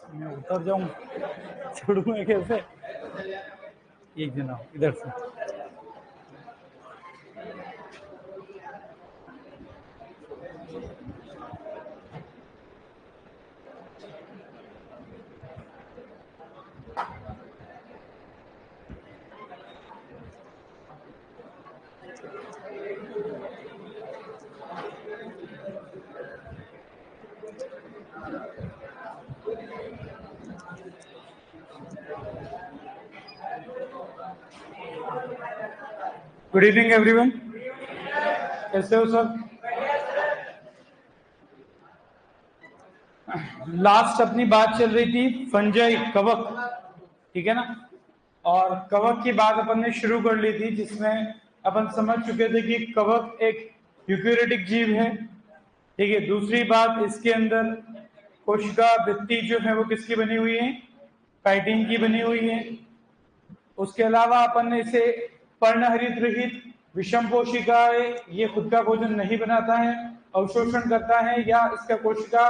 मैं उतर जाऊं, चढ़ूंगा कैसे? एक दिन आओ इधर से। गुड इवनिंग एवरीवन, कैसे हो सब? लास्ट अपनी बात चल रही थी फंजाई, कवक, ठीक है ना। और कवक की बात अपन ने शुरू कर ली थी, जिसमें अपन समझ चुके थे कि कवक एक यूकैरियोटिक जीव है, ठीक है। दूसरी बात, इसके अंदर कोशिका भित्ति जो है वो किसकी बनी हुई है? काइटिन की बनी हुई है। उसके अलावा अपन ने इसे पर्णहरित रहित विषम कोशिका है, ये खुद का भोजन नहीं बनाता है, अवशोषण करता है, या इसका कोशिका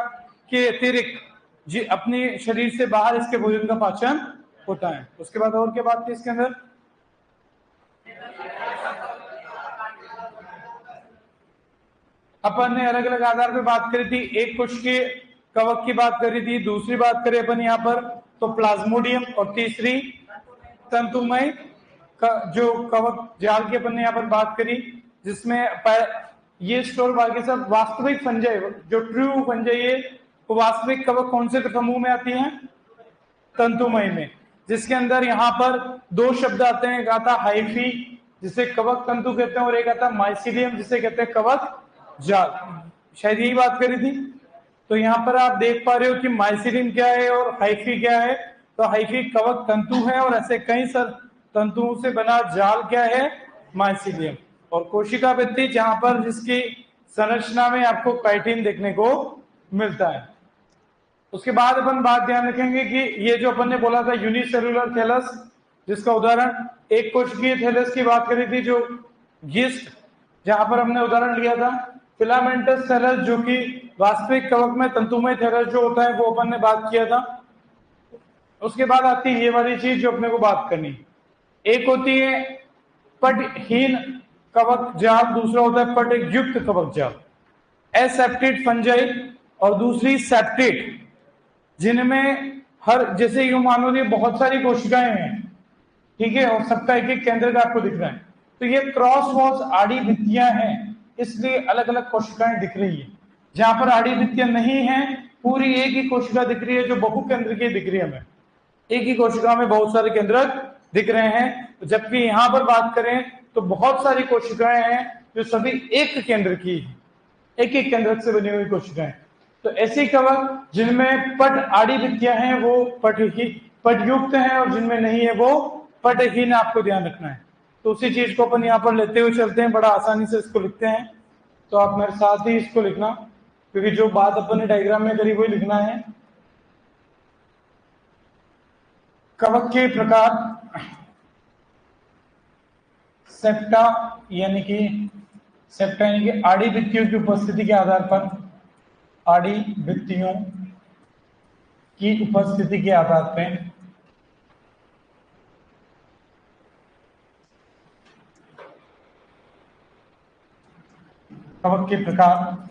के अतिरिक्त जी अपने शरीर से बाहर इसके भोजन का पाचन होता है। उसके बाद और क्या बात थी इसके अंदर? अपन ने अलग अलग आधार पे बात करी थी। एक कोशिकीय कवक की बात करी थी, दूसरी बात करें अपन यहाँ पर तो प्लाज्मोडियम, और तीसरी तंतुमय जो कवक जाल की अपन ने यहाँ पर बात करी, जिसमें ये स्टोर बाकी सब वास्तविक फंजाई, जो ट्रू फंजाई है वो वास्तविक कवक कौन से समूह में आती है? तंतुमय में, जिसके अंदर यहाँ पर दो शब्द आते हैं। एक आता हाइफी जिसे कवक तंतु कहते हैं, और एक आता माइसिलियम जिसे कहते हैं कवक जाल। शायद यही बात करी थी। तो यहाँ पर आप देख पा रहे हो कि माइसिलियम क्या है और हाइफी क्या है। तो हाइफी कवक तंतु है, और ऐसे कई सर तंतुओं से बना जाल क्या है? माइसिलियम। और कोशिका भित्ति, जहां पर जिसकी संरचना में आपको काइटिन देखने को मिलता है। उसके बाद अपन बात ध्यान रखेंगे कि ये जो अपन ने बोला था यूनिसेलुलर थैलस, जिसका उदाहरण एक कोशिकीय थैलस की बात करी थी, जो गीस्ट, जहां पर हमने उदाहरण लिया था फिलामेंटस थैलस, जो कि वास्तविक कवक में तंतुमय थैलस जो होता है, वो अपन ने बात किया था। उसके बाद आती है ये वाली चीज जो अपने को बात करनी। एक होती है पटहीन कवक जाल, दूसरा होता है पट युक्त कवक जाल, एसेप्टेड फंजाई, और दूसरी सेप्टेड, जिनमें हर जैसे यूं मानो ये बहुत सारी कोशिकाएं हैं, ठीक है, और सबका एक एक केंद्र का आपको दिख रहा है। तो ये क्रॉस वॉल्स आड़ी भित्तियां हैं, इसलिए अलग अलग कोशिकाएं दिख रही है। जहां पर आड़ी भित्तियां नहीं है, पूरी एक ही कोशिका दिख रही है, जो बहु केंद्र की दिख रही है हमें। एक ही कोशिका में बहुत सारे केंद्रक दिख रहे हैं, जबकि यहां पर बात करें तो बहुत सारी कोशिकाएं हैं जो सभी एक केंद्र की, एक एक केंद्रक से बनी हुई कोशिकाएं। तो ऐसी कवक जिनमें पट आड़ी भित्तियां हैं वो पटयुक्त हैं, और जिनमें नहीं है वो पटहीन। आपको ध्यान रखना है। तो उसी चीज को अपन यहाँ पर लेते हुए चलते हैं, बड़ा आसानी से इसको लिखते हैं। तो आप मेरे साथ ही इसको लिखना, क्योंकि जो बात अपन ने डायग्राम में करी वही लिखना है। कवक के प्रकार सेप्टा यानी कि आड़ी भित्तियों की उपस्थिति के आधार पर, आड़ी भित्तियों की उपस्थिति के आधार पर कवक के प्रकार।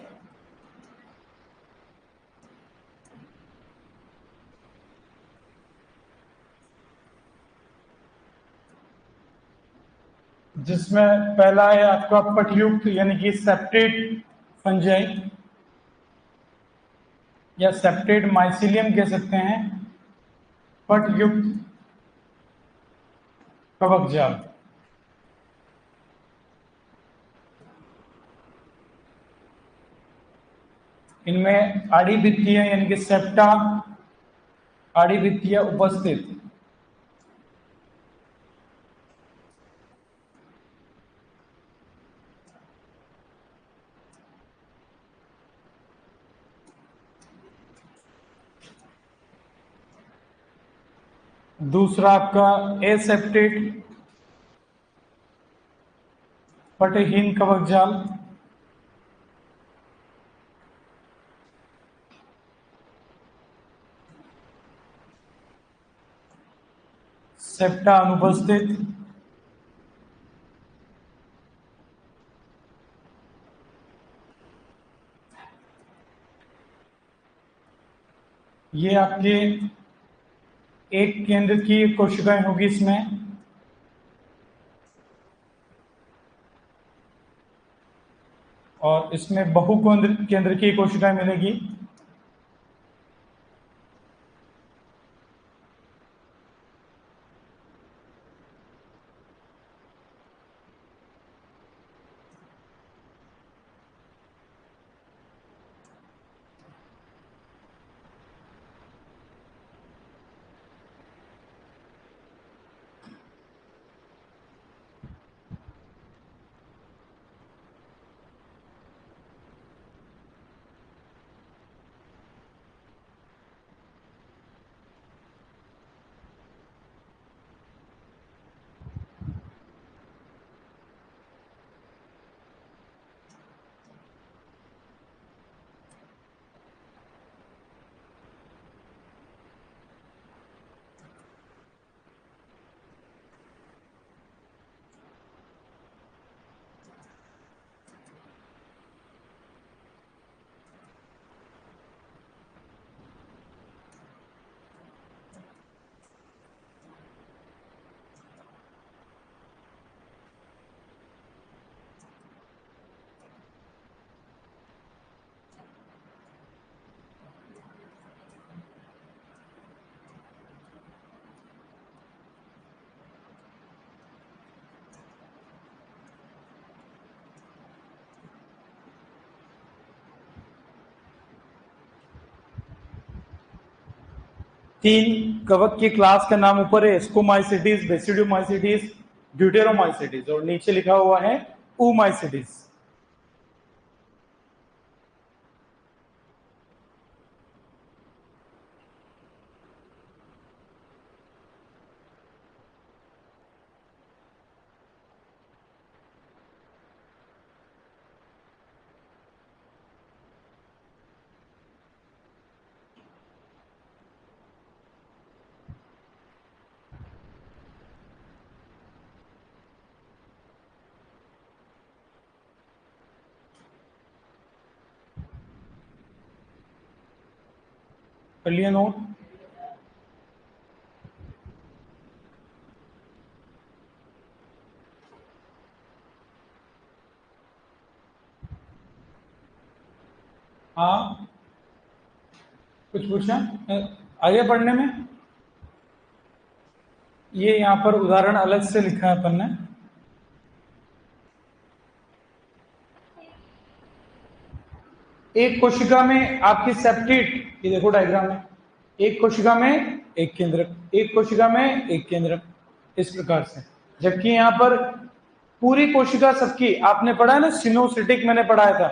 जिसमें पहला है आपका पटयुक्त यानी कि सेप्टेट फंजाई या सेप्टेट माइसिलियम कह सकते हैं, पटयुक्त कवक जाल। इनमें आड़ी भित्तियां यानी कि सेप्टा, आड़ी भित्तियां उपस्थित। दूसरा आपका एसेप्टेट पटहीन कवक जाल। सेप्टा अनुपस्थित। ये आपके एक केंद्र की कोशिकाएं होगी इसमें, और इसमें बहु केंद्र की कोशिकाएं मिलेगी। तीन कवक की क्लास का नाम ऊपर है स्कोमाइसिटीज, बेसिडियोमाइसिटीज, ड्यूटेरोमाइसिटीज, और नीचे लिखा हुआ है oomaisides। कर लिया नोट? हाँ, कुछ पूछा आगे पढ़ने में? ये यहाँ पर उदाहरण अलग से लिखा है अपन ने। एक कोशिका में आपकी सेप्टेट, ये देखो डायग्राम में, एक कोशिका में एक केंद्रक, एक कोशिका में एक केंद्रक, इस प्रकार से। जबकि यहाँ पर पूरी कोशिका सबकी, आपने पढ़ा है ना सिनोसिटिक, मैंने पढ़ाया था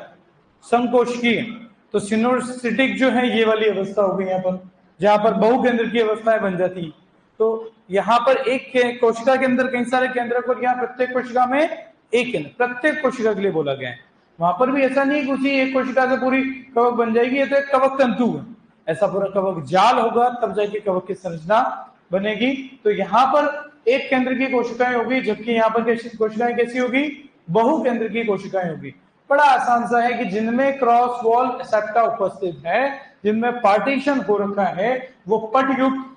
संकोशिकीय, तो सिनोसिटिक जो है ये वाली अवस्था होगी यहाँ पर, जहां पर बहुकेंद्र की अवस्थाएं बन जाती। तो यहाँ पर एक कोशिका के अंदर कई सारे केंद्रक, और यहाँ प्रत्येक कोशिका में एक केंद्र, प्रत्येक कोशिका के लिए बोला गया है। वहां पर भी ऐसा नहीं कि एक कोशिका से पूरी कवक बन जाएगी, ये तो एक कवक तंतु है, ऐसा पूरा कवक जाल होगा तब जाके कवक की संरचना बनेगी। तो यहाँ पर एक केंद्र की कोशिकाएं होगी, जबकि यहाँ पर कोशिकाएं कैसी होगी? बहु केंद्र की कोशिकाएं होगी। बड़ा आसान सा है कि जिनमें क्रॉस वॉल सेप्टा उपस्थित है, जिनमें पार्टीशन हो रखा है, वो पट युक्त,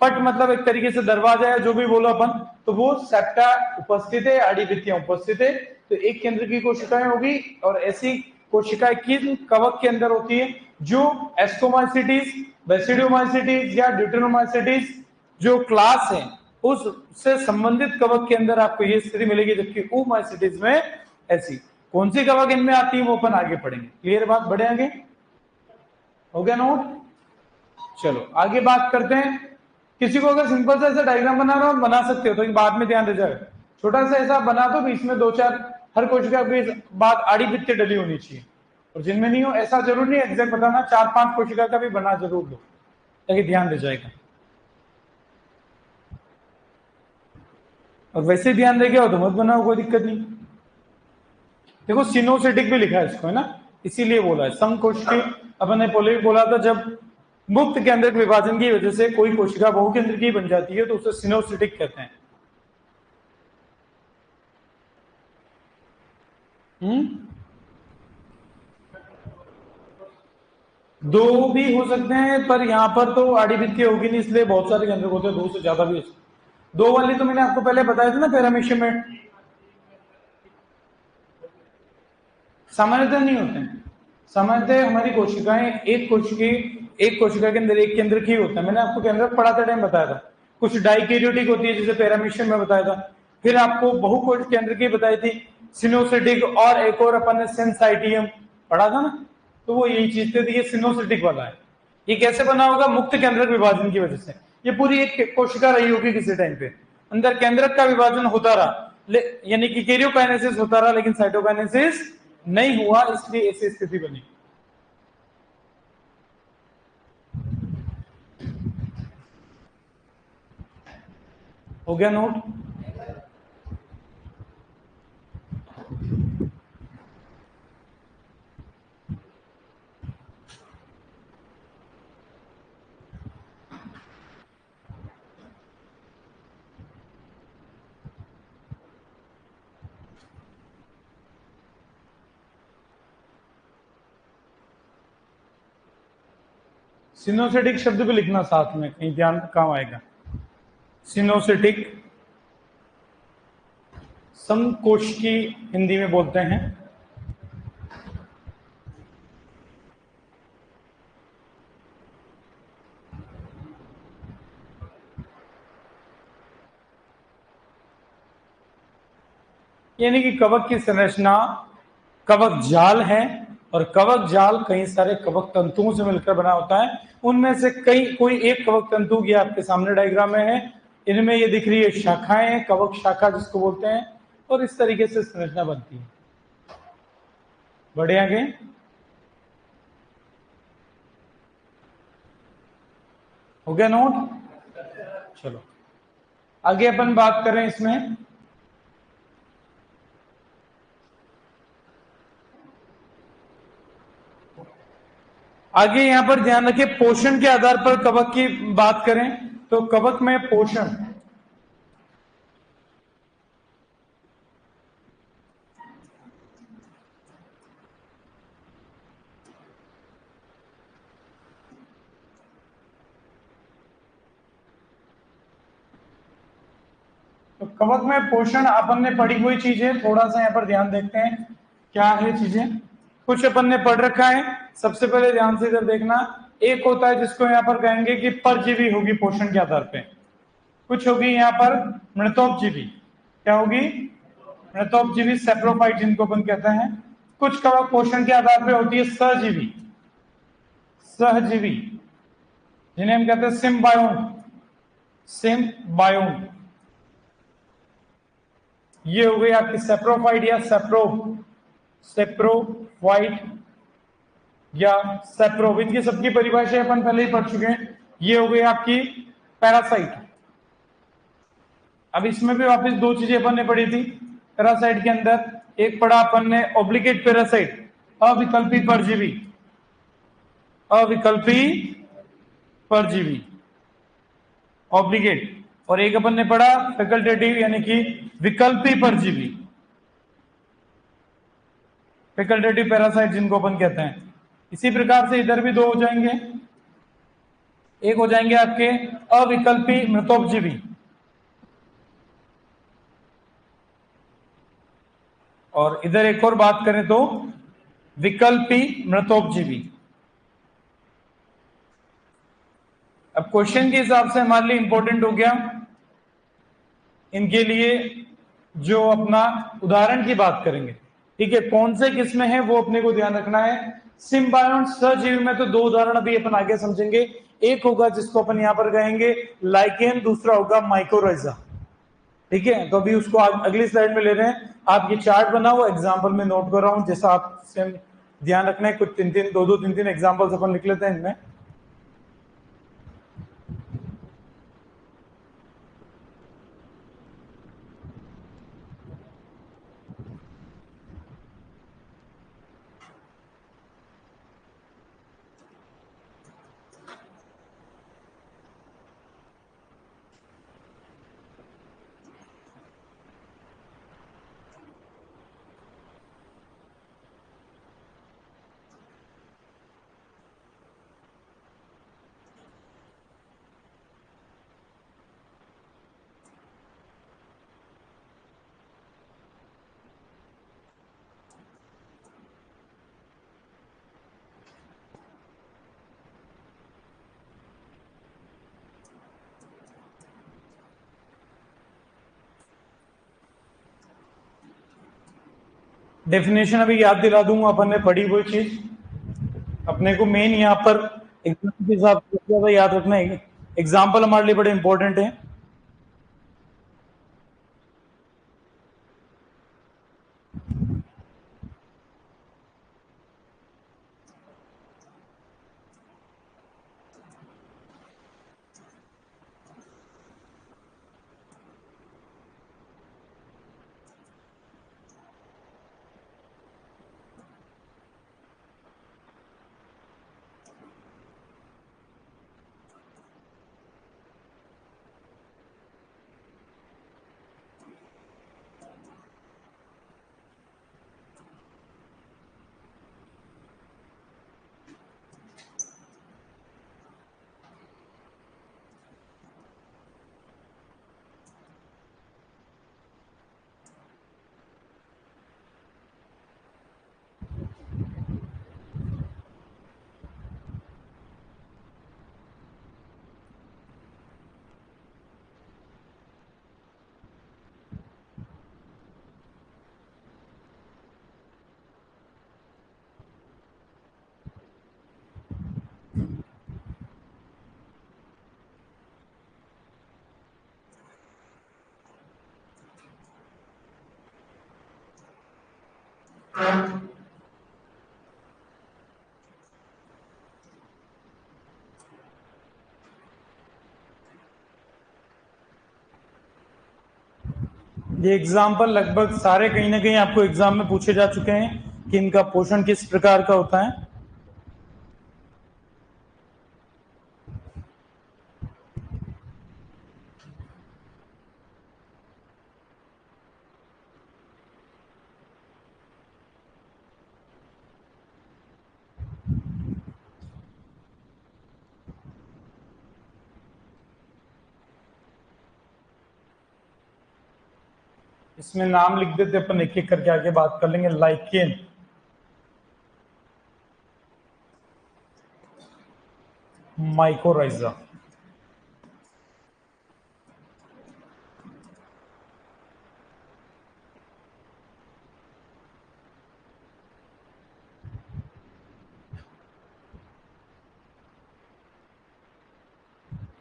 पट मतलब एक तरीके से दरवाजा है, जो भी बोलो अपन, तो वो सेप्टा उपस्थित है, आड़ीभित्तियां उपस्थित है, तो एक केंद्र की कोशिकाएं होगी। और ऐसी कोशिकाएं किन कवक के अंदर होती है? जो एस्कोमाइसिटीज, बेसिडियोमाइसिटीज या ड्यूटेनोमाइसिटीज जो क्लास है उससे संबंधित कवक के अंदर आपको ये स्थिति मिलेगी, जबकि ओमाइसिटीज में ऐसी। कौन सी कवक इनमें आती है वो अपन आगे पढ़ेंगे। क्लियर बात? बढ़े आगे? हो गया नोट? चलो आगे बात करते हैं। किसी को अगर सिंपल सा ऐसा डायग्राम बनाना हो बना सकते हो, तो बाद में ध्यान दे जाएगा। छोटा सा ऐसा बना दो, बीच में 2-4 हर कोशिका के बाद आड़ी भित्ति डली होनी चाहिए, और जिनमें नहीं हो ऐसा जरूर नहीं एग्जैक्ट बताना, 4-5 कोशिका का भी बना जरूर दो ताकि ध्यान दे जाएगा। और वैसे ध्यान रह गया हो तो मत बनाओ, कोई दिक्कत नहीं। देखो सिनोसिटिक भी लिखा है इसको, है ना, इसीलिए बोला है समकोशिकी। अपन ने पहले भी बोला था, जब मुक्त केंद्रक विभाजन की वजह से कोई कोशिका बहुकेंद्र की बन जाती है तो उसे सिनोसिटिक कहते हैं। दो भी हो सकते हैं, पर यहां पर तो आड़ीभित्ति होगी नहीं, इसलिए बहुत सारे केंद्रक होते हैं, 2 से ज्यादा भी हो सकते हैं। 2 वाली तो मैंने आपको पहले बताया था ना पैरामीशियम में, सामान्यतः नहीं होते हैं। सामान्यतः हमारी कोशिकाएं एक कोशिका के अंदर एक केंद्र की होता है। मैंने आपको केंद्र पढ़ाते टाइम बताया था। कुछ डाइकैरियोटिक होती है जैसे पैरामीशियम में बताया था, फिर आपको बहुकोश केंद्र की बताई थी सिनोसिटिक, और एक और अपन ने सिनसाइटियम पढ़ा था ना, तो वो यही चीज थी। ये सिनोसिटिक वाला है। ये कैसे बना होगा? मुक्त केंद्रक विभाजन की वजह से। ये पूरी एक कोशिका रही होगी किसी टाइम पे, अंदर केंद्रक का विभाजन होता रहा, यानी कि कैरियोकाइनेसिस होता रहा, लेकिन साइटोकाइनेसिस नहीं हुआ, इसलिए ऐसी स्थिति बनी। हो गया नोट? सिनोसिटिक शब्द भी लिखना साथ में, कहीं ध्यान काम आएगा। सिनोसिटिक समकोशिकी हिंदी में बोलते हैं। यानी कि कवक की संरचना कवक जाल है, और कवक जाल कई सारे कवक तंतुओं से मिलकर बना होता है। उनमें से कोई एक कवक तंतु की आपके सामने डायग्राम में है। इनमें ये दिख रही है शाखाएं, कवक शाखा जिसको बोलते हैं, और इस तरीके से संरचना बनती है। बढ़े आगे। हो गया नोट? चलो आगे अपन बात करें इसमें। आगे यहां पर ध्यान रखिए, पोषण के आधार पर कवक की बात करें तो कवक में पोषण, तो कवक में पोषण अपन ने पढ़ी हुई चीज है। थोड़ा सा यहाँ पर ध्यान देखते हैं क्या है चीजें। कुछ अपन ने पढ़ रखा है। सबसे पहले ध्यान से इधर देखना, एक होता है जिसको यहाँ पर कहेंगे कि परजीवी होगी पोषण के आधार पे। कुछ होगी यहाँ पर मृतोपजीवी। क्या होगी? मृतोपजीवी, सेप्रोफाइट जिनको अपन कहते हैं। कुछ कवक पोषण के आधार पे होती है सहजीवी, सहजीवी जिन्हें हम कहते हैं सिम्बायोन, सिम्बायोन। ये हो गई आपकी सेप्रोफाइट या सेप्रोफाइट या सेप्रोव, इनकी सबकी परिभाषा अपन पहले ही पढ़ चुके हैं। ये हो गई आपकी पैरासाइट। अब इसमें भी वापस 2 चीजें अपन ने पढ़ी थी पैरासाइट के अंदर। एक पढ़ा अपन ने ऑब्लिगेट पैरासाइट, अविकल्पी परजीवी, अविकल्पी परजीवी ऑब्लिगेट। और एक अपन ने पढ़ा फैकल्टेटिव यानी कि विकल्पी परजीवी, फेकल्टेटिव पैरासाइट जिनको अपन कहते हैं। इसी प्रकार से इधर भी दो हो जाएंगे, एक हो जाएंगे आपके अविकल्पी मृतोपजीवी, और इधर एक और बात करें तो विकल्पी मृतोपजीवी। अब क्वेश्चन के हिसाब से हमारे लिए इंपॉर्टेंट हो गया इनके लिए जो अपना उदाहरण की बात करेंगे, ठीक है, कौन से किस में है वो अपने को ध्यान रखना है। सिम्बायोट सहजीवी में तो दो उदाहरण अभी अपन आगे समझेंगे, एक होगा जिसको अपन यहां पर कहेंगे लाइकेन, दूसरा होगा माइकोराइजा, ठीक है। तो अभी उसको अगली स्लाइड में ले रहे हैं। आप ये चार्ट बना हुआ एग्जाम्पल में नोट कर रहा हूं, जैसा आप ध्यान रखना है, कुछ तीन तीन दो तीन तीन एग्जाम्पल्स अपन लिख लेते हैं इनमें। डेफिनेशन अभी याद दिला दूंगा, अपन ने पढ़ी हुई चीज। अपने को मेन यहाँ पर एग्जाम्पल के हिसाब से ज्यादा याद रखना है, एग्जाम्पल हमारे लिए बड़े इंपॉर्टेंट है। ये एग्जाम्पल लगभग सारे कहीं ना कहीं आपको एग्जाम में पूछे जा चुके हैं कि इनका पोषण किस प्रकार का होता है। इसमें नाम लिख देते, अपन एक एक करके आगे बात कर लेंगे। लाइकेन, माइकोराइजा,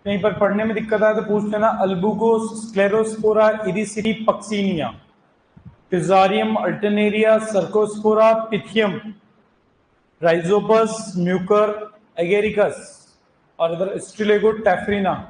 कहीं पर पढ़ने में दिक्कत आए तो पूछ लेना। Albugo Sclerospora Erysiphe Puccinia, Fusarium Alternaria Cercospora Pythium, Rhizopus Mucor Agaricus, और इधर स्टिलेगो टैफरीना।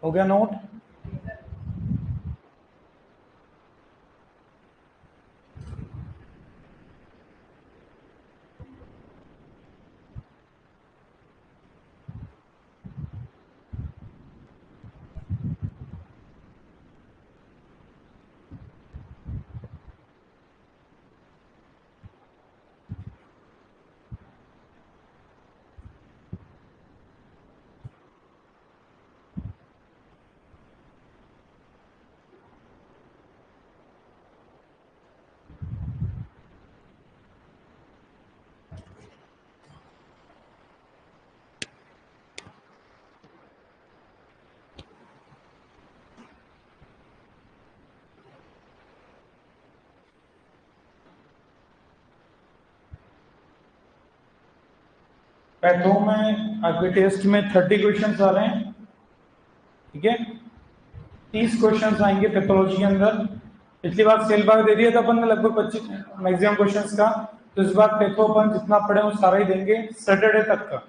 हो गया नोट? पैथो में आपके टेस्ट में 30 क्वेश्चन आ रहे हैं, ठीक है। 30 क्वेश्चन आएंगे पैथोलॉजी के अंदर। पिछली बार सेल भाग दे दिया था अपन ने लगभग 25 मैक्सिमम क्वेश्चंस का, तो इस बार पैथो अपन जितना पढ़े वो सारा ही देंगे सैटरडे तक का।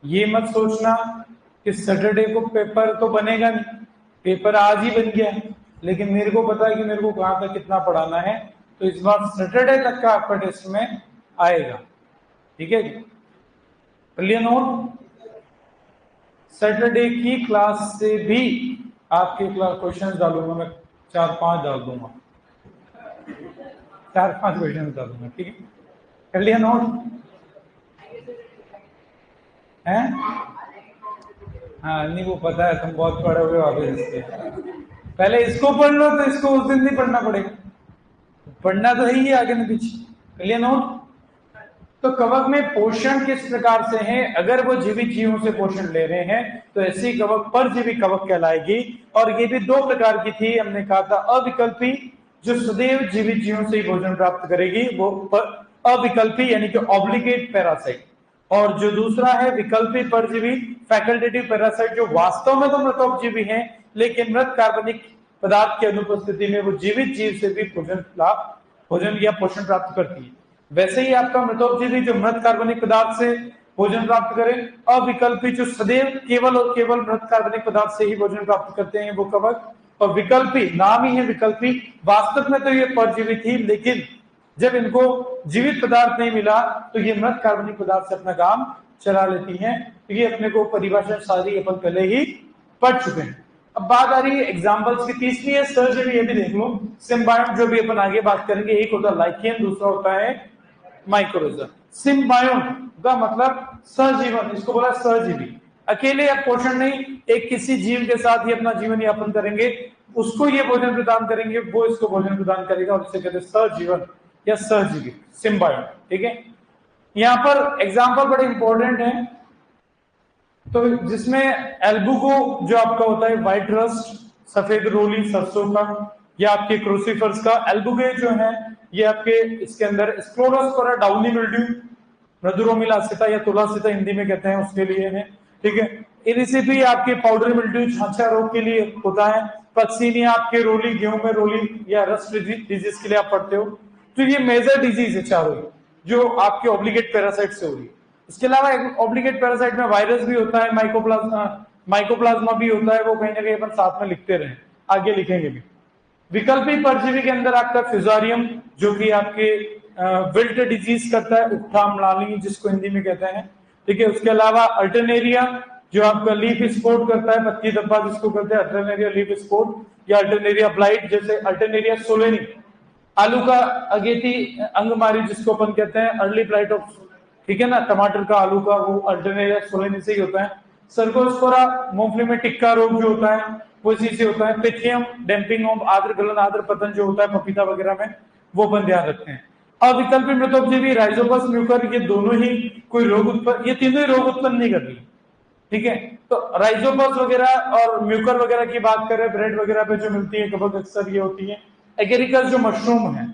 ये मत सोचना कि सैटरडे को पेपर तो बनेगा नहीं, पेपर आज ही बन गया, लेकिन मेरे को पता है कि मेरे को कहाँ तक कितना पढ़ाना है, तो इस बार सैटरडे तक का आपका टेस्ट में आएगा, ठीक है। Clear note? सैटरडे की क्लास से भी आपके क्लास क्वेश्चन डालूंगा मैं, 4-5 डाल दूंगा, 4-5 क्वेश्चन डाल दूंगा, ठीक है। कर लिया नोट? है? हाँ, नहीं वो पता है, तुम बहुत पढ़े हुए वापस इसके। पहले इसको पढ़ लो तो इसको उस दिन नहीं पढ़ना पड़ेगा, पढ़ना तो है ही आगे न पीछे। कर लिया नोट? तो कवक में पोषण किस प्रकार से है? अगर वो जीवित जीवों से पोषण ले रहे हैं तो ऐसी कवक परजीवी कवक कहलाएगी। और ये भी 2 प्रकार की थी, हमने कहा था अविकल्पी जो सदैव जीवित जीवों से ही भोजन प्राप्त करेगी, वो अविकल्पी यानी कि ऑब्लिगेट पैरासाइट, और जो दूसरा है विकल्पी परजीवी फैकल्टेटिव पैरासाइट, जो वास्तव में तो मृतोपजीवी हैं लेकिन मृत कार्बनिक पदार्थ की अनुपस्थिति में वो जीवित जीव से भी भोजन या पोषण प्राप्त करती है। वैसे ही आपका मृतोपजीवी जो मृत कार्बनिक पदार्थ से भोजन प्राप्त करें, अविकल्पी जो सदैव केवल और केवल मृत कार्बनिक पदार्थ से ही भोजन प्राप्त करते हैं वो कवक, और विकल्पी नाम ही है विकल्पी, वास्तव में तो ये परजीवी थी लेकिन जब इनको जीवित पदार्थ नहीं मिला तो ये मृत कार्बनिक पदार्थ से अपना काम चला लेती हैं। तो ये अपने को परिभाषा सारी अपन पहले ही पढ़ चुके हैं। अब बात आ रही है एग्जांपल्स की, तीसरी है सर्जरी, ये भी देख लो। सिम्बायोट जो भी अपन आगे बात करेंगे, एक होता है लाइकेन, दूसरा होता है माइक्रोजा। सिम्बायोट का मतलब सहजीवन, इसको बोला सहजीवी, अकेले आप पोषण नहीं, एक किसी जीव के साथ ही अपना जीवन यापन करेंगे, उसको ये भोजन प्रदान करेंगे, वो इसको भोजन प्रदान करेगा, और इसे कहते हैं सहजीवन या सहजीवी, सिम्बायोट, ठीक है। यहां पर एग्जाम्पल बड़े इंपॉर्टेंट है, तो जिसमें एल्बुगो जो आपका होता है व्हाइट रस्ट, सफेद रोली सरसों का, या आपके क्रूसीफर्स का। एल्बुगे जो है ये आपके इसके अंदर स्क्लेरोस्पोरा डाउनी मिल्ड्यू, मृदुरोमिलासिता या तुलासिता हिंदी में कहते हैं, उसके लिए है, ठीक है। इरिसिपी आपके पाउडर मिल्ड्यू छाछा रोग के लिए होता है। पक्सीनिया आपके रोली, गेहूं में रोली या रस्ट डिजीज के लिए आप पढ़ते हो। तो ये मेजर डिजीज है चारों जो आपके ऑब्लिगेट पैरासाइट से हो रही है। इसके अलावा ऑब्लिगेट पैरासाइट में वायरस भी होता है, माइकोप्लाज्मा भी होता है, वो कहीं ना कहीं अपन साथ में लिखते रहे, आगे लिखेंगे भी। विकल्पी परजीवी के अंदर आपका फ्यूजारियम जो कि आपके विल्ट डिजीज करता है, उठा मलाली जिसको हिंदी में कहते हैं, ठीक है। उसके अलावा अल्टरनेरिया जो आपका लीफ स्पॉट करता है, पत्ती धब्बा जिसको कहते हैं अल्टरनेरिया लीफ स्पॉट, या अल्टरनेरिया ब्लाइट जैसे अल्टरनेरिया सोलेनी, आलू का अगेती अंगमारी जिसको अपन कहते हैं अर्ली ब्लाइट ऑफ, ठीक है ना, टमाटर का आलू का, वो अल्टरनेरिया सोलेनी से ही होता है। सर्कोस्पोरा मूंगफली में टिक्का रोग जो होता है वो इसी से होता है। पिथियम डैम्पिंग ऑफ आद्र गलन आद्र पतन जो होता है पपीता वगैरह में, वो अपन ध्यान रखते हैं। अविकल्पी मृतोपजीवी राइजोपस म्यूकर, ये दोनों ही कोई रोग उत्पन्न, ये तीनों ही रोग उत्पन्न नहीं कर रही, ठीक है। तो राइजोपस वगैरह और म्यूकर वगैरह की बात करें, ब्रेड वगैरह पे जो मिलती है कवक अक्सर ये होती है। एगेरिकस जो मशरूम है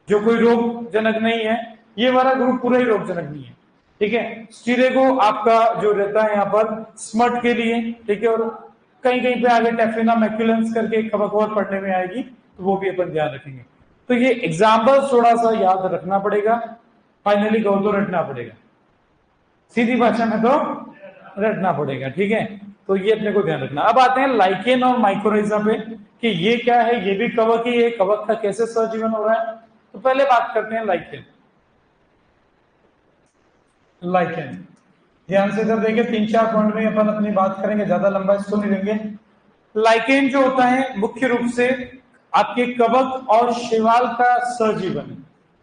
जो कोई रोग जनक नहीं है, ये वाला ग्रुप पूरा ही रोग जनक नहीं है, ठीक है। स्टीरेगो आपका जो रहता है यहाँ पर स्मट के लिए, ठीक है। और कहीं कहीं पे आगे टेफिना मैक्यूलेंस करके कवक और पढ़ने में आएगी, तो वो भी अपन ध्यान रखेंगे। तो ये एग्जाम्पल थोड़ा सा याद रखना पड़ेगा, फाइनली कहो तो रटना पड़ेगा, सीधी भाषा में तो रटना पड़ेगा, ठीक है। तो ये अपने को ध्यान रखना। अब आते हैं लाइकेन और माइकोराइजा पे कि ये क्या है, ये भी कवक ही है, कवक का कैसे सहजीवन हो रहा है। तो पहले बात करते हैं लाइकेन। लाइकेन ध्यान से इधर देखिए, 3-4 पॉइंट में अपन अपनी बात करेंगे, ज्यादा लंबा इसको नहीं लेंगे। लाइकेन जो होता है मुख्य रूप से आपके कवक और शैवाल का सहजीवन,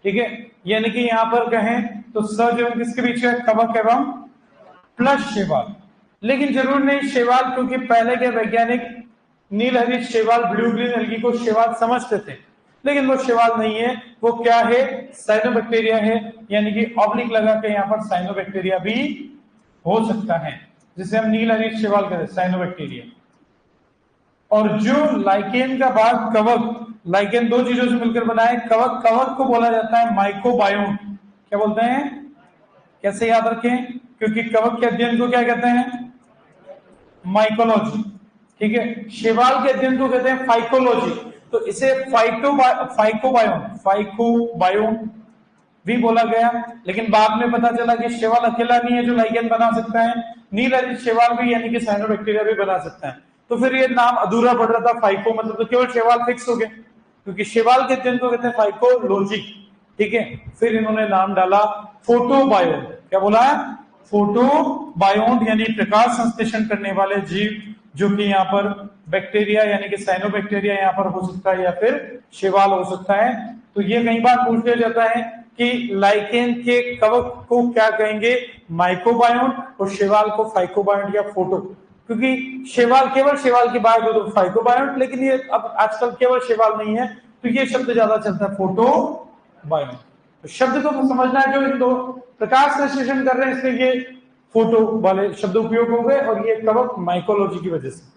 ठीक है। यानी कि यहां पर कहें तो सहजीवन किसके बीच है, कवक एवं प्लस शैवाल। लेकिन जरूर नहीं शैवाल, क्योंकि पहले के वैज्ञानिक नील हरित शैवाल, ब्लू ग्रीन एल्गी को शैवाल समझते थे, लेकिन वो शैवाल नहीं है, वो क्या है, साइनोबैक्टीरिया है। यानी कि ऑब्लिक लगा के यहाँ पर साइनोबैक्टीरिया भी हो सकता है, जिसे हम नील हरित शैवाल कहते हैं, साइनोबैक्टीरिया। और जो लाइकेन का भाग कवक, लाइकेन दो चीजों से मिलकर बना है, कवक, कवक को बोला जाता है माइकोबायोम। क्या बोलते हैं, कैसे याद रखें, क्योंकि कवक के अध्ययन को क्या कहते हैं, माइकोलॉजी, ठीक है। शैवाल के अध्ययन को कहते हैं फाइकोलॉजी। तो इसे फाइकोबायोम भी बोला गया। लेकिन बाद में पता चला कि शैवाल अकेला नहीं है जो लाइकेन बना सकता है, नील हरित शैवाल भी यानी कि साइनोबैक्टीरिया भी बना सकता है। तो फिर ये नाम अधूरा पड़ रहा था, फाइको मतलब तो केवल शैवाल फिक्स हो गया, क्योंकि शैवाल के अध्ययन को कहते हैं फाइकोलॉजी, ठीक है। फिर इन्होंने नाम डाला फोटोबायोन। क्या बोला है, फोटोबायोन, यानी प्रकाश संश्लेषण करने वाले जीव, जो कि यहाँ पर बैक्टीरिया यानी कि साइनोबैक्टीरिया यहाँ पर हो सकता है या फिर शैवाल हो सकता है। तो ये कई बार पूछ लिया जाता है कि लाइकेन के कवक को क्या कहेंगे, माइकोबायोन, और शैवाल को फाइकोबायोन या फोटो। क्योंकि शैवाल, केवल शैवाल की बात हो तो फाइकोबायोन, लेकिन ये अब आजकल केवल शैवाल नहीं है, तो ये शब्द ज्यादा चलता है, फोटोबायोन। तो शब्द को समझना है, जो इन दो प्रकाश संश्लेषण कर रहे हैं, इसलिए ये फोटो वाले शब्द उपयोग हो गए, और ये कवक माइकोलॉजी की वजह से।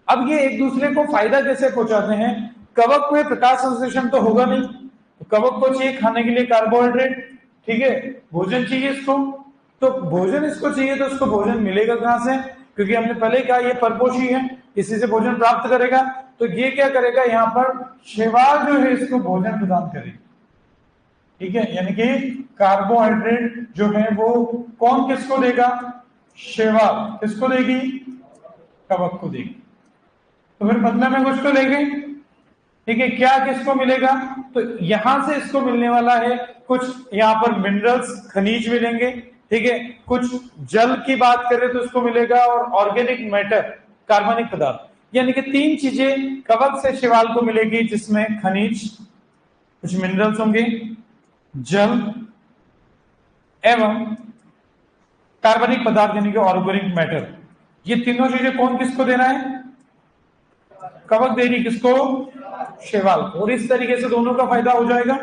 अब ये एक दूसरे को फायदा कैसे पहुंचाते हैं, कवक में प्रकाश संश्लेषण तो होगा नहीं, तो कवक को चाहिए खाने के लिए कार्बोहाइड्रेट, ठीक है, भोजन चाहिए इसको। तो भोजन इसको चाहिए, तो उसको भोजन मिलेगा कहां से, क्योंकि हमने पहले कहा ये परपोषी है, इसी से भोजन प्राप्त करेगा। तो ये क्या करेगा, यहाँ पर शैवाल जो है इसको भोजन प्रदान करेगा, ठीक है। यानी कि कार्बोहाइड्रेट जो है वो कौन किसको देगा, शैवाल किसको देगी, कवक को देगी। तो फिर बदले में कुछ तो देंगे, ठीक है। क्या किसको मिलेगा, तो यहां से इसको मिलने वाला है कुछ यहाँ पर मिनरल्स, खनिज मिलेंगे, ठीक है। कुछ जल की बात करें तो इसको मिलेगा, और ऑर्गेनिक मैटर, कार्बनिक पदार्थ। यानी कि 3 चीजें कवक से शैवाल को मिलेगी, जिसमें खनिज, कुछ मिनरल्स होंगे, जल एवं कार्बनिक पदार्थ यानी कि ऑर्गेनिक मैटर। ये तीनों चीजें कौन किसको दे रहा है, कवक दे रही किसको, शैवाल को। और इस तरीके से दोनों का फायदा हो जाएगा।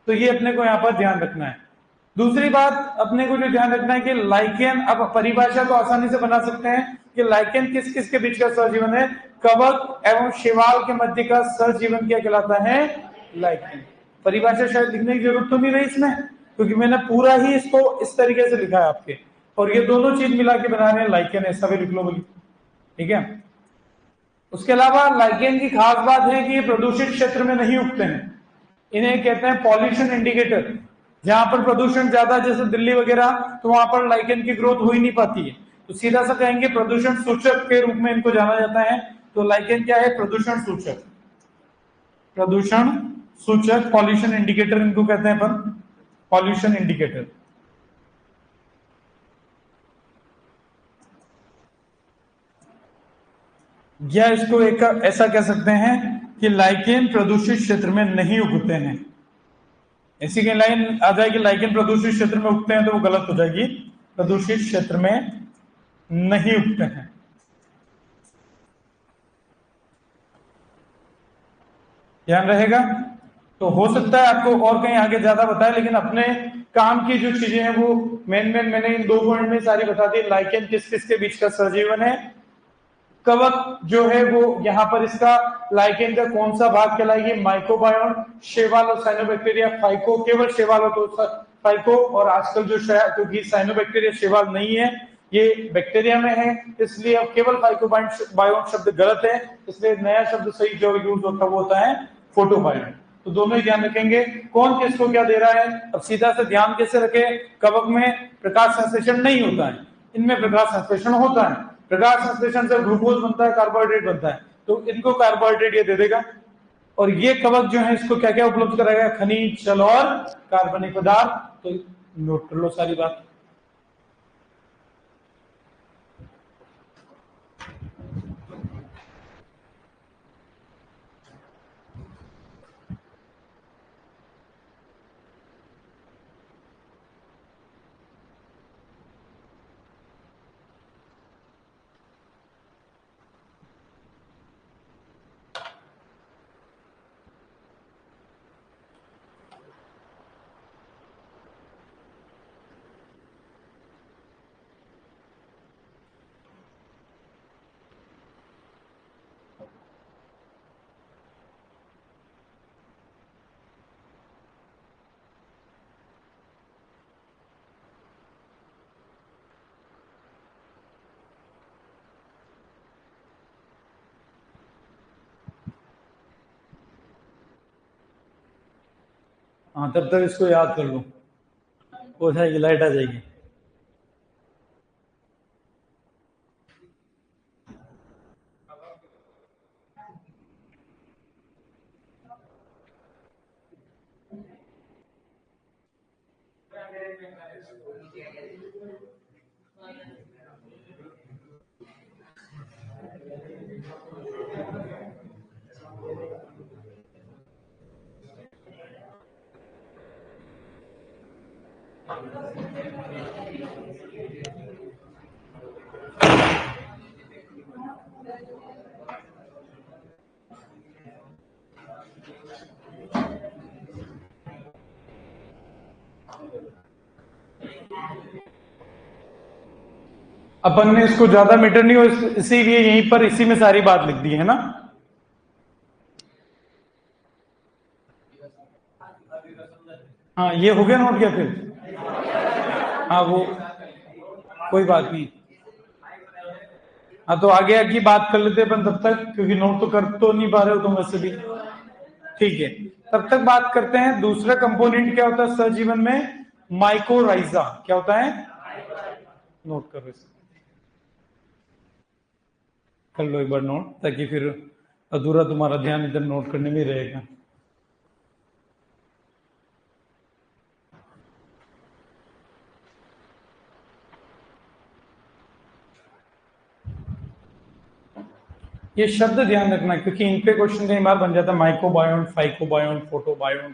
तो ये अपने को यहाँ पर ध्यान रखना है। दूसरी बात अपने को जो ध्यान रखना है कि लाइकेन, अब परिभाषा को आसानी से बना सकते हैं कि लाइकेन किस किस के बीच का सहजीवन है, कवक एवं शैवाल के मध्य का सहजीवन क्या कहलाता है, लाइकेन। परिभाषा शायद लिखने की जरूरत तो नहीं रही इसमें, क्योंकि मैंने पूरा ही इसको इस तरीके से लिखा है आपके, और ये दोनों चीज मिला के बना रहे हैं लाइकेन, ऐसा भी लिख लो बोली, ठीक है। उसके अलावा लाइकेन की खास बात है कि ये प्रदूषित क्षेत्र में नहीं उगते हैं, इन्हें कहते हैं पॉल्यूशन इंडिकेटर। जहां पर प्रदूषण ज्यादा, जैसे दिल्ली वगैरह, तो वहां पर लाइकेन की ग्रोथ हो ही नहीं पाती है, तो सीधा सा कहेंगे प्रदूषण सूचक के रूप में इनको जाना जाता है। तो लाइकेन क्या है, प्रदूषण सूचक, प्रदूषण सूचक, पॉल्यूशन इंडिकेटर इनको कहते हैं अपन, पॉल्यूशन इंडिकेटर। या इसको एक ऐसा कह सकते हैं कि लाइकेन प्रदूषित क्षेत्र में नहीं उगते हैं। ऐसी कहीं लाइन आ जाएगी लाइकेन प्रदूषित क्षेत्र में उगते हैं, तो वो गलत हो जाएगी, प्रदूषित क्षेत्र में नहीं उगते हैं। ध्यान रहेगा। तो हो सकता है आपको और कहीं आगे ज्यादा बताए, लेकिन अपने काम की जो चीजें हैं वो मेन मैंने इन 2 पॉइंट में सारी बता दी। लाइकेन किस किस के बीच का सहजीवन है, कवक जो है वो यहाँ पर इसका लाइकेन का कौन सा भाग कहलाएगी, माइकोबायोन, शैवाल और साइनोबैक्टीरिया फाइको, केवल शैवाल हो तो फाइको, और आजकल जो क्योंकि साइनोबैक्टीरिया शैवाल नहीं है, ये बैक्टीरिया में है, इसलिए अब केवल फाइकोबायोन शब्द गलत है, इसलिए नया शब्द सही जो यूज होता है वो होता है फोटोबायोन। तो दोनों ही ध्यान रखेंगे कौन किसको क्या दे रहा है। अब सीधा से ध्यान कैसे रखे, कवक में प्रकाश संश्लेषण नहीं होता है, इनमें प्रकाश संश्लेषण होता है। प्रकाश संश्लेषण से ग्लूकोज बनता है, कार्बोहाइड्रेट बनता है, तो इनको कार्बोहाइड्रेट ये दे देगा। और ये कवक जो है इसको क्या क्या उपलब्ध कराएगा? खनिज, जल और कार्बनिक पदार्थ। तो नोट कर लो सारी बात। हाँ, तब तक इसको याद कर लो, हो जाएगी, लाइट आ जाएगी। अपन ने इसको ज्यादा मीटर नहीं हो, इसीलिए यहीं पर इसी में सारी बात लिख दी है ना। हाँ, ये हो गया नोट क्या फिर? हाँ, वो कोई बात नहीं। हाँ, तो आगे की बात कर लेते अपन तब तक, क्योंकि नोट तो कर तो नहीं पा रहे हो तुम वैसे भी। ठीक है, तब तक बात करते हैं दूसरा कंपोनेंट क्या होता है सहजीवन में? माइकोराइजा। क्या होता है? नोट करो इसे, कर लो एक बार नोट, ताकि फिर अधूरा तुम्हारा ध्यान इधर नोट करने में रहेगा। ये शब्द ध्यान रखना, क्योंकि इन पे क्वेश्चन कई बार बन जाता है। माइक्रोबायोम, फाइकोबायोम, फोटोबायोम,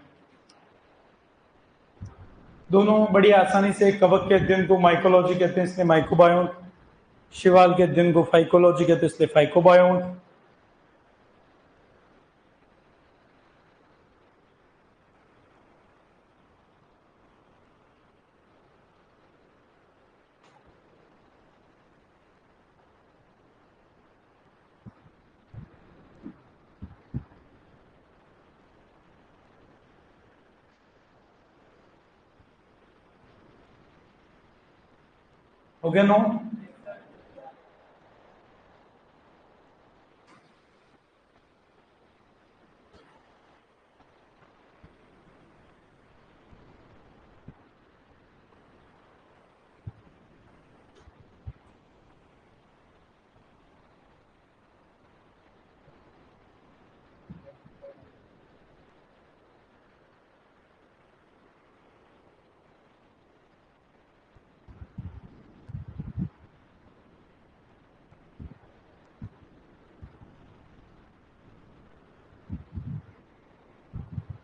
दोनों बड़ी आसानी से। कवक के अध्ययन को माइकोलॉजी कहते हैं, इसलिए माइक्रोबायोम। शिवाल के अध्ययन को फाइकोलॉजी कहते हैं, इसलिए फाइकोबायोम। हो गया नोट?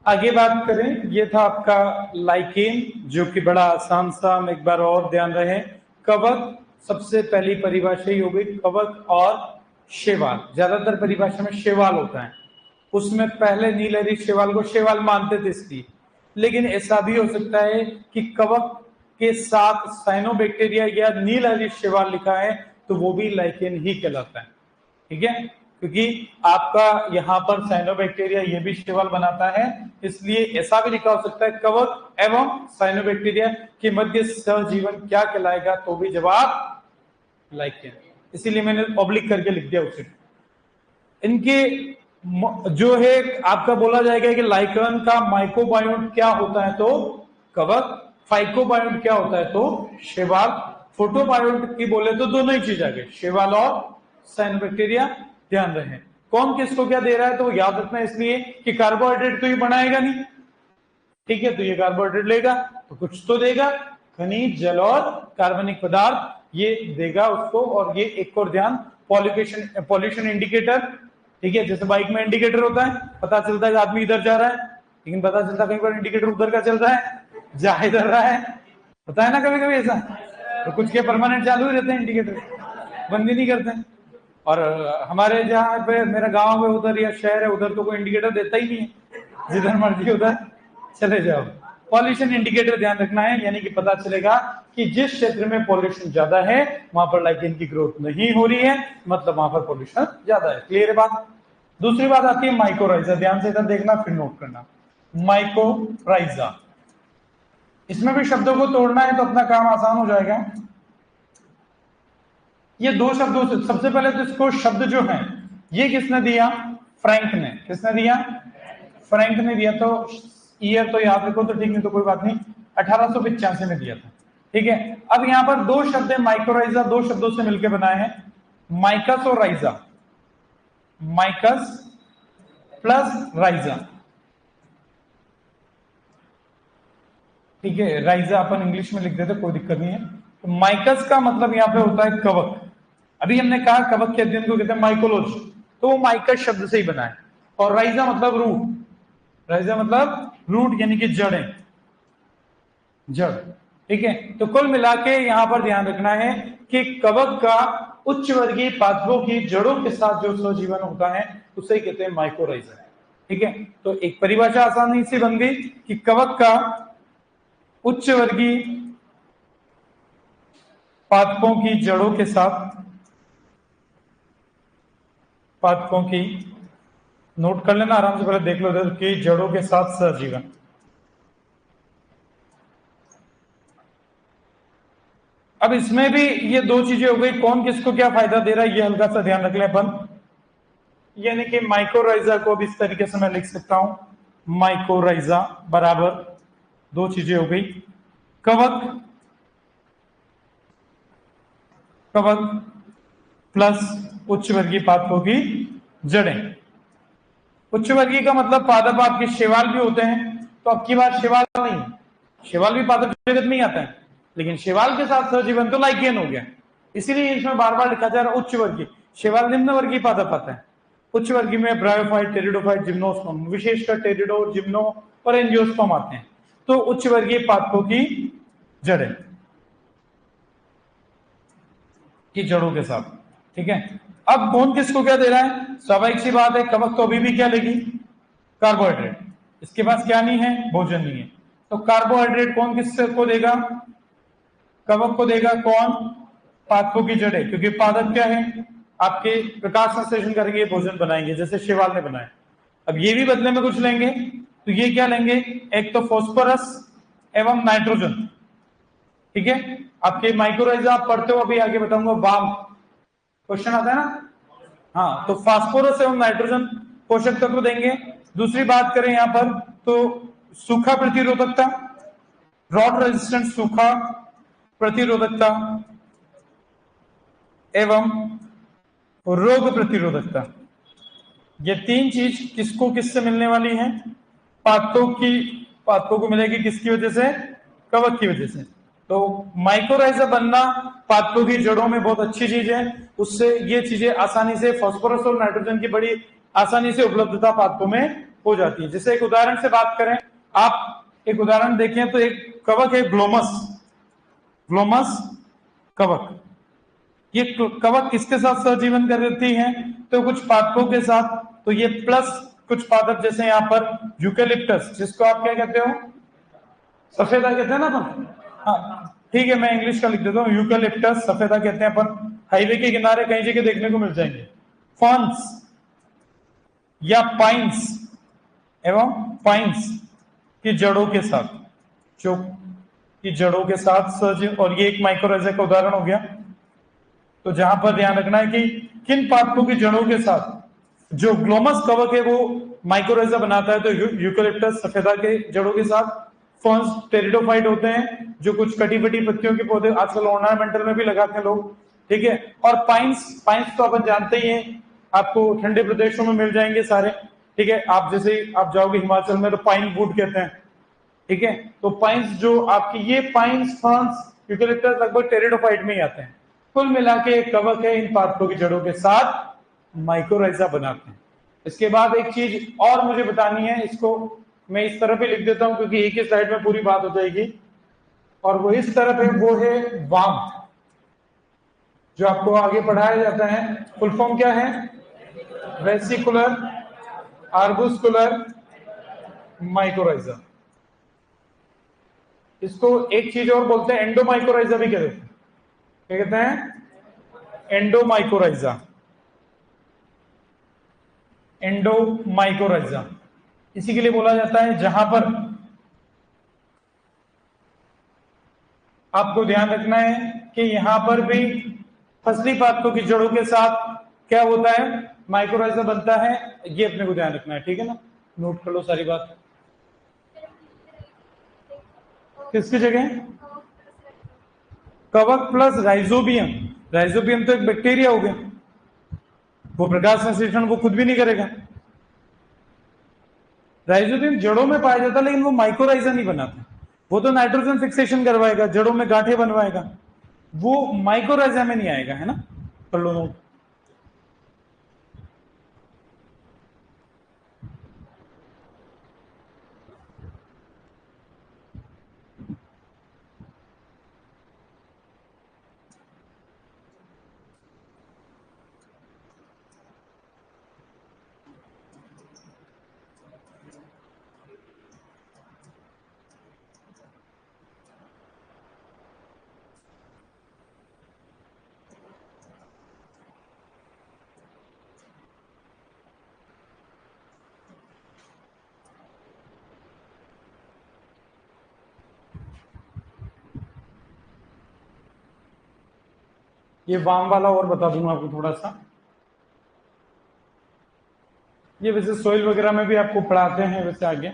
आगे बात करें, ये था आपका लाइकेन, जो कि बड़ा आसान सा। हम एक बार और ध्यान रहे, कवक सबसे पहली परिभाषा ही हो गई, कवक और शैवाल। ज्यादातर परिभाषा में शैवाल होता है, उसमें पहले नीलहरी शैवाल को शैवाल मानते थे इसलिए। लेकिन ऐसा भी हो सकता है कि कवक के साथ साइनोबैक्टीरिया या नीलहरी शैवाल लिखा है, तो वो भी लाइकेन ही कहलाता है। ठीक है, क्योंकि आपका यहाँ पर साइनोबैक्टीरिया ये भी शैवाल बनाता है, इसलिए ऐसा भी लिखा हो सकता है कवक एवं साइनोबैक्टीरिया के मध्य सहजीवन क्या कहलाएगा, तो भी जवाब लाइकेन। इसीलिए मैंने ऑब्लिक करके लिख दिया उसे। इनके जो है आपका बोला जाएगा कि लाइकेन का माइक्रोबायोम क्या होता है, तो कवक। फाइकोबायोम क्या होता है, तो शैवाल। फोटोबायोटिक की बोले तो दोनों ही चीज आ गई, शेवाल और साइनोबैक्टीरिया। ध्यान रहे कौन किसको क्या दे रहा है, तो याद रखना इसलिए कि कार्बोहाइड्रेट तो ये बनाएगा नहीं, ठीक है, तो ये कार्बोहाइड्रेट लेगा तो कुछ तो देगा, खनिज, जल और कार्बनिक पदार्थ ये देगा उसको। और ये एक और ध्यान, पॉल्यूशन इंडिकेटर, ठीक है, जैसे बाइक में इंडिकेटर होता है, पता चलता है कि आदमी इधर जा रहा है, लेकिन पता चलता कहीं पर इंडिकेटर उधर का चल रहा है, जा इधर रहा है, पता है ना कभी कभी ऐसा। तो कुछ के परमानेंट चालू ही रहते हैं इंडिकेटर, बंद ही नहीं करते हैं। और हमारे जहाँ पे मेरा गांव में उधर या शहर है उधर तो कोई इंडिकेटर देता ही नहीं है, जिधर मर्जी उधर चले जाओ। पॉल्यूशन इंडिकेटर ध्यान रखना है, यानी कि पता चलेगा कि जिस क्षेत्र में पॉल्यूशन ज्यादा है वहां पर लाइकेन की ग्रोथ नहीं हो रही है, मतलब वहां पर पॉल्यूशन ज्यादा है। क्लियर है बात। दूसरी बात आती है माइकोराइजा, ध्यान से इधर देखना फिर नोट करना। माइकोराइजा, इसमें भी शब्दों को तोड़ना है तो अपना काम आसान हो जाएगा। ये दो शब्दों से, सबसे पहले तो इसको शब्द जो है ये किसने दिया, फ्रैंक ने। किसने दिया, फ्रैंक ने दिया। तो ईयर तो याद रखो तो ठीक, नहीं तो कोई बात नहीं, 1885 में दिया था, ठीक है। अब यहां पर दो शब्द है माइकोराइजा, दो शब्दों से मिलकर बनाए हैं, माइकस और राइजा, माइकस प्लस राइजा, ठीक है। राइजा अपन इंग्लिश में लिख देते कोई दिक्कत नहीं है। तो माइकस का मतलब यहां पे होता है कवक। अभी हमने कहा कवक के अध्ययन को कहते हैं माइकोलॉजी, तो वो माइकस शब्द से ही बना है। और राइजा मतलब रूट, राइजा मतलब रूट यानी कि जड़ें, जड़, ठीक है। तो कुल मिला के यहां पर ध्यान रखना है कि कवक का उच्च वर्गीय पादपों की जड़ों के साथ जो सहजीवन होता है उसे कहते हैं माइकोराइजा, ठीक है। तो एक परिभाषा आसानी से बन गई कि कवक का उच्च वर्गीय पादपों की जड़ों के साथ, पादपों की, नोट कर लेना आराम से, पहले देख लो कि जड़ों के साथ सहजीवन। अब इसमें भी ये दो चीजें हो गई, कौन किसको क्या फायदा दे रहा है ये हल्का सा ध्यान रख ले अपन। यानी कि माइकोराइजा को भी इस तरीके से मैं लिख सकता हूं, माइकोराइजा बराबर दो चीजें हो गई, कवक, कवक प्लस उच्च वर्गीय पादपों की जड़ें। उच्च वर्गीय का मतलब पादप आपके शेवाल भी होते हैं, तो अब की बात शेवाल नहीं, शेवाल भी पादप जगत में ही आता है, लेकिन शेवाल के साथ सहजीवन तो लाइकेन हो गया, इसीलिए इसमें बार बार लिखा जा रहा है उच्च वर्गीय। शेवाल निम्न वर्गीय पादप आता है, उच्च वर्गीय में ब्रायोफाइट, टेरिडोफाइट, जिम्नोस्पर्म, विशेषकर टेरिडो, जिम्नो और एंजियोस्पर्म आते हैं। तो उच्च वर्गीय पादपों की जड़ें, की जड़ों के साथ, ठीक है। अब कौन किसको क्या दे रहा है, स्वाभाविक सी बात है, कवक तो अभी भी क्या लेगी, कार्बोहाइड्रेट, इसके पास क्या नहीं है, भोजन नहीं है, तो कार्बोहाइड्रेट कौन किसको देगा, कवक को देगा, कौन, पादपों की जड़ें, क्योंकि पादप क्या है आपके प्रकाश संश्लेषण करेंगे, भोजन बनाएंगे जैसे शेवाल ने बनाया। अब ये भी बदले में कुछ लेंगे, तो ये क्या लेंगे, एक तो फास्फोरस एवं नाइट्रोजन, ठीक है। आपके माइक्रोराइजा आप पढ़ते हो, अभी आगे बताऊंगा, वाम क्वेश्चन आता है ना, हाँ, तो फास्फोरस एवं नाइट्रोजन पोषक तत्व देंगे। दूसरी बात करें यहां पर तो सूखा प्रतिरोधकता, ड्रॉट रेजिस्टेंट, सूखा प्रतिरोधकता एवं रोग प्रतिरोधकता, ये तीन चीज किसको किससे मिलने वाली है, पादपों की, पादपों को मिलेगी किसकी वजह से, कवक की वजह से। तो माइकोराइजा बनना पादपों की जड़ों में बहुत अच्छी चीज है, उससे ये चीजें आसानी से, फास्फोरस और नाइट्रोजन की बड़ी आसानी से उपलब्धता पादपों में हो जाती है। जैसे एक उदाहरण से बात करें, आप एक उदाहरण देखें तो एक कवक है ग्लोमस, ग्लोमस कवक, ये कवक किसके साथ सहजीवन करती है, तो कुछ पादपों के साथ, तो ये प्लस कुछ पादप जैसे यहां पर यूकेलिप्टस, जिसको आप क्या कहते हो, सफेदा कहते हैं ना अपन, हाँ ठीक है, मैं इंग्लिश का लिख देता हूँ, यूकेलिप्टस सफेदा कहते हैं अपन, हाईवे के किनारे कई जगह देखने को मिल जाएंगे। फर्न्स या पाइन्स एवं पाइन्स की जड़ों के साथ, जो की जड़ों के साथ सहजीवन, और ये एक माइकोराइजा का उदाहरण हो गया। तो जहां पर ध्यान रखना है कि किन पादपों की जड़ों के साथ, जो ग्लोमस कवक है वो माइकोराइजा बनाता है, तो यूकेलिप्टस सफेदा के जड़ों के साथ, फर्न्स टेरिडोफाइट होते हैं, जो कुछ कटी फटी पत्तियों के पौधे आजकल ऑर्नामेंटल में भी लगाते हैं लोग, ठीक है। और पाइन्स, पाइन्स तो अपन जानते ही हैं, आपको ठंडे प्रदेशों में मिल जाएंगे सारे, ठीक है। आप जैसे आप जाओगे हिमाचल में तो पाइन वुड कहते हैं, ठीक है। तो पाइन्स जो आपकी ये पाइन्स, फर्न्स, यूकेलिप्टस लगभग टेरिडोफाइट में ही आते हैं। कुल मिला के कवक है, इन पादपों की जड़ों के साथ माइकोराइजा बनाते हैं। इसके बाद एक चीज और मुझे बतानी है, इसको मैं इस तरह पे लिख देता हूं क्योंकि एक ही स्लाइड में पूरी बात हो जाएगी, और वो इस तरफ है, वो है वाम, जो आपको आगे पढ़ाया जाता है। फुल फॉर्म क्या है? Vesicular arbuscular mycorrhiza. इसको एक चीज और बोलते हैं, एंडोमाइकोराइजा भी कहते हैं। क्या कहते हैं? एंडोमाइकोराइजा। एंडोमाइकोराइजा इसी के लिए बोला जाता है जहां पर आपको ध्यान रखना है कि यहां पर भी फसली पादपों की जड़ों के साथ क्या होता है? माइक्रोराइजा बनता है। ये अपने को ध्यान रखना है, ठीक है ना? नोट कर लो सारी बात। किसकी जगह? कवक प्लस राइजोबियम। राइजोबियम तो एक बैक्टीरिया हो गया, वो प्रकाश संश्लेषण वो खुद भी नहीं करेगा। राइजोबियम जड़ों में पाया जाता है, लेकिन वो माइक्रोराइजा नहीं बनाता। वो तो नाइट्रोजन फिक्सेशन करवाएगा, जड़ों में गांठें बनवाएगा, वो माइक्रोराइजा में नहीं आएगा, है ना? कर लो नोट। ये वाम वाला और बता दूंगा आपको थोड़ा सा। ये वैसे सोइल वगैरह में भी आपको पढ़ाते हैं वैसे आगे।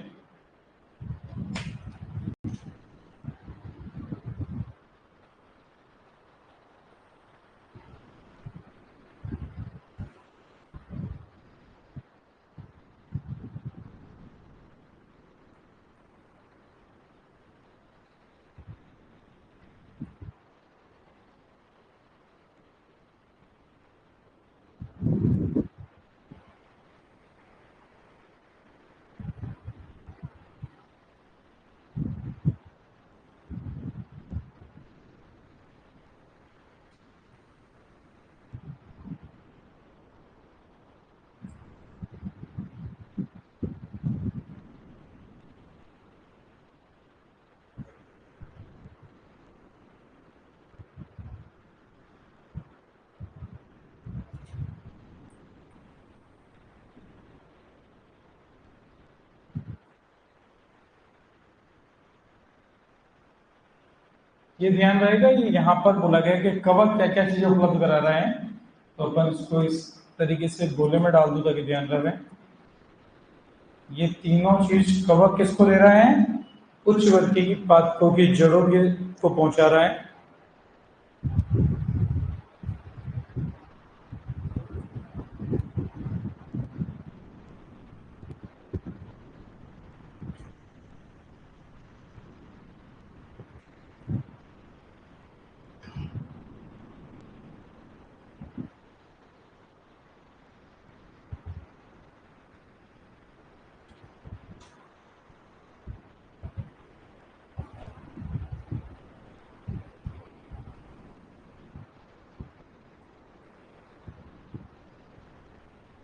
ये ध्यान रहेगा, ये यहाँ पर बोला गया कि कवक क्या क्या चीजें उपलब्ध करा रहे हैं, तो अपन इसको इस तरीके से गोले में डाल दूं ताकि ध्यान रहे। ये तीनों चीज कवक किसको दे रहा है? उच्च वर्गीय की पादपों की जड़ों के को पहुंचा रहा है।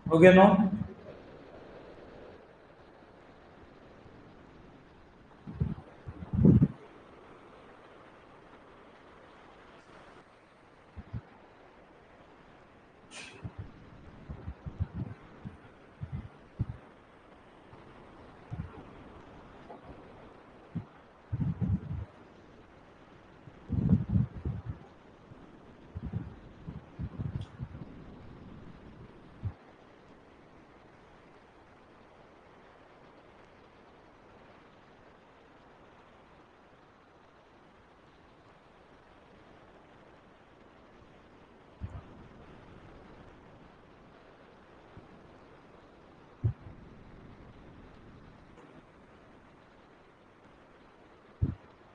हो गया नो?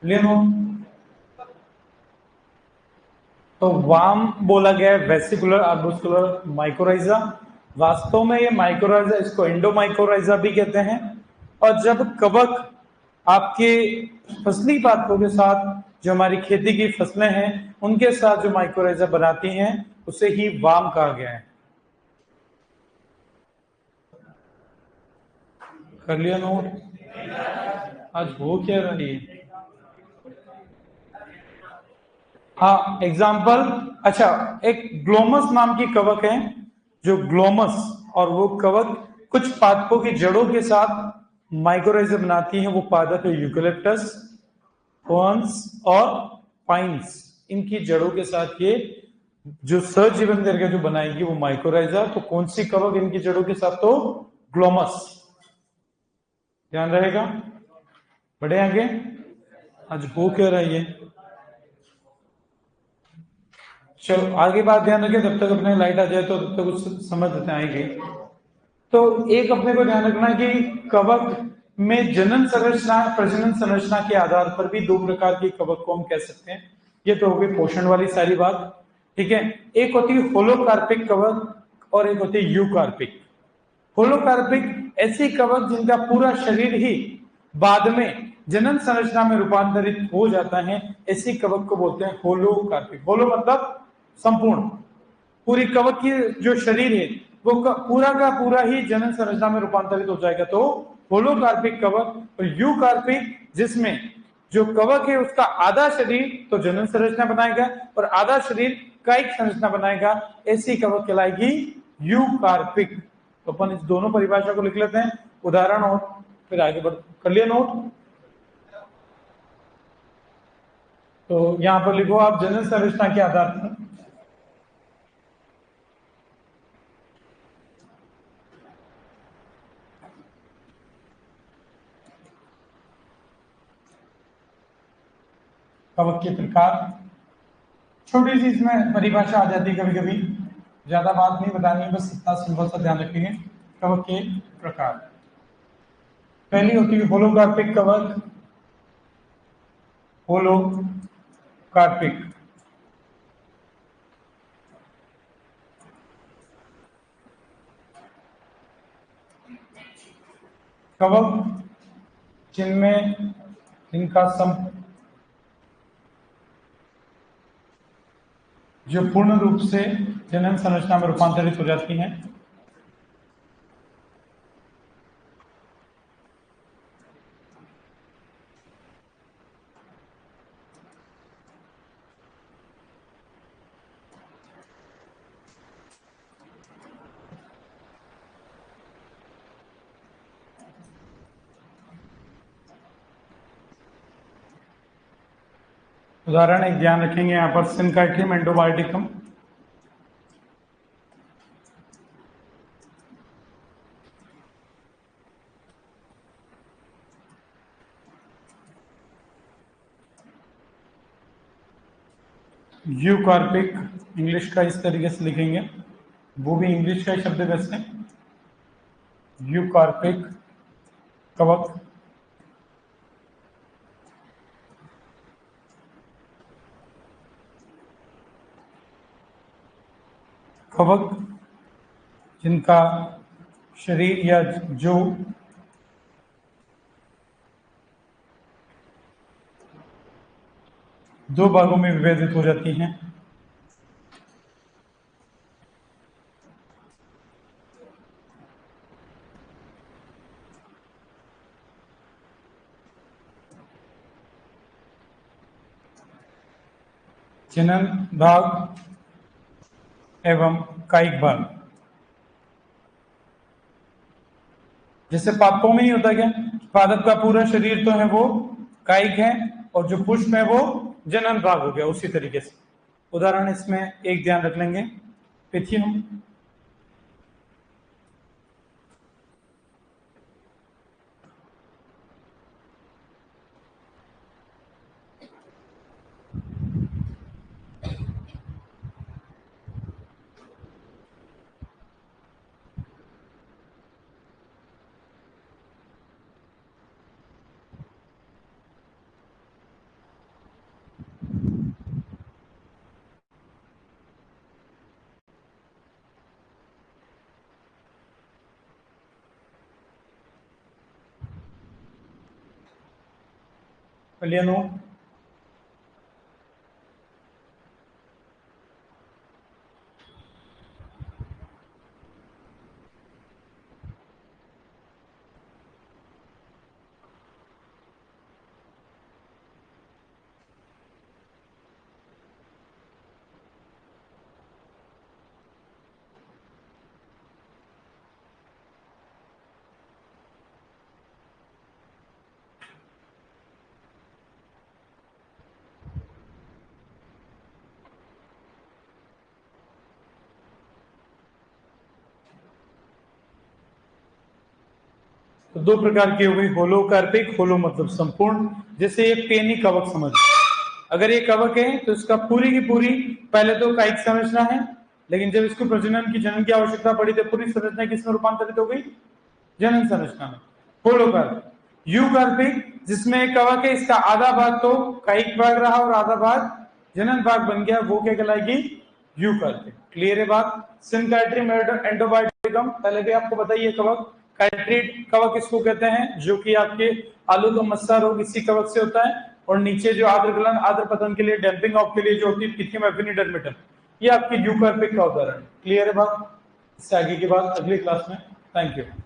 लेनो। तो वाम बोला गया है वेसिकुलर आर्बुस्कुलर माइकोराइजा। वास्तव में ये माइकोराइजा, इसको एंडोमाइकोराइजा भी कहते हैं। और जब कवक आपके फसली पादपों के साथ, जो हमारी खेती की फसलें हैं उनके साथ जो माइकोराइजा बनाती हैं, उसे ही वाम कहा गया है। कर लिया नोट? आज हो क्या रही है? हाँ, एग्जाम्पल। अच्छा, एक ग्लोमस नाम की कवक है, जो ग्लोमस, और वो कवक कुछ पादपों की जड़ों के साथ माइकोराइजा बनाती है। वो पादप है यूकेलिप्टस, फर्न्स और पाइन्स। इनकी जड़ों के साथ ये जो सहजीवन करके जो बनाएगी वो माइकोराइजा। तो कौन सी कवक इनकी जड़ों के साथ? तो ग्लोमस। ध्यान रहेगा। बढ़े आगे। आज हो क्या रहा है ये? चलो आगे बात ध्यान रखें, तब तक अपने लाइट आ जाए तो तब तक कुछ समझ आएंगे। तो एक अपने को ध्यान रखना कि कवक में जनन संरचना, प्रजनन संरचना के आधार पर भी दो प्रकार की कवक को हम कह सकते हैं। ये तो हो गई पोषण वाली सारी बात, ठीक है। एक होती है होलोकार्पिक कवक और एक होती है यूकार्पिक। होलोकार्पिक ऐसी कवक जिनका पूरा शरीर ही बाद में जनन संरचना में रूपांतरित हो जाता है, ऐसी कवक को बोलते हैं होलोकार्पिक। होलो मतलब संपूर्ण, पूरी कवक की जो शरीर है वो पूरा का पूरा ही जनन संरचना में रूपांतरित हो जाएगा, तो होलोकार्पिक कवक। और यूकार्पिक, जिसमें जो कवक है उसका आधा शरीर तो जनन संरचना बनाएगा और आधा शरीर कायिक संरचना बनाएगा, ऐसी कवक कहलाएगी यूकार्पिक। तो अपन इस दोनों परिभाषा को लिख लेते हैं, उदाहरण, और फिर आगे बढ़। कर लिया नोट? तो यहां पर लिखो आप, जनन संरचना के आधार पर कवक के प्रकार। छोटी सी इसमें परिभाषा आ जाती है कभी कभी, ज्यादा बात नहीं बतानी, बस इतना सिंपल सा ध्यान रखेंगे। कवक के प्रकार, पहली होती है होलोकार्पिक कवक। होलोकार्पिक कवक जिनमें इनका जो पूर्ण रूप से जनन संरचना में रूपांतरित हो जाती हैं। उदाहरण एक ध्यान रखेंगे यहां पर, सिनकाइट्रियम एंडोबायोटिकम, यूकार्पिक, इंग्लिश का इस तरीके से लिखेंगे, वो भी इंग्लिश का ही शब्द है वैसे। यूकार्पिक कवक कवक जिनका शरीर या जो दो भागों में विभाजित हो जाती हैं। जनन भाग एवं कायिक भाग। जैसे पादपों में ही होता क्या, पादप का पूरा शरीर तो है वो कायिक है, और जो पुष्प है वो जनन भाग हो गया, उसी तरीके से। उदाहरण इसमें एक ध्यान रख लेंगे, पिथियम, मिलियन हो। तो दो प्रकार की हो गई, होलोकार्पिक, होलो मतलब संपूर्ण। जैसे ये पेनी कवक समझ, अगर ये कवक है तो इसका पूरी की पूरी पहले तो कायिक संरचना है, लेकिन जब इसको प्रजनन की जनन की आवश्यकता पड़ी तो पूरी संरचना किसमें रूपांतरित हो गई? जनन संरचना में। होलोकार्पिक। यूकार्पिक, जिसमें एक कवक है, इसका आधा भाग तो कायिक भाग रहा और आधा भाग जनन भाग बन गया, वो क्या कहलाएगी? यूकार्पिक। क्लियर है बात? सिनकाइट्री एंडोबायोटिकम, पहले भी आपको बताइए कवक। काइट्रीड कवक इसको कहते हैं, जो कि आपके आलू का मस्सा रोग इसी कवक से होता है। और नीचे जो आद्र गलन आद्र पतन के लिए डैम्पिंग ऑफ के लिए जो होती है पिथियम एफिनिडर्मिटम, ये आपकी यूकार्पिक का उदाहरण। क्लियर है बात? इससे आगे की बात अगली क्लास में। Thank you.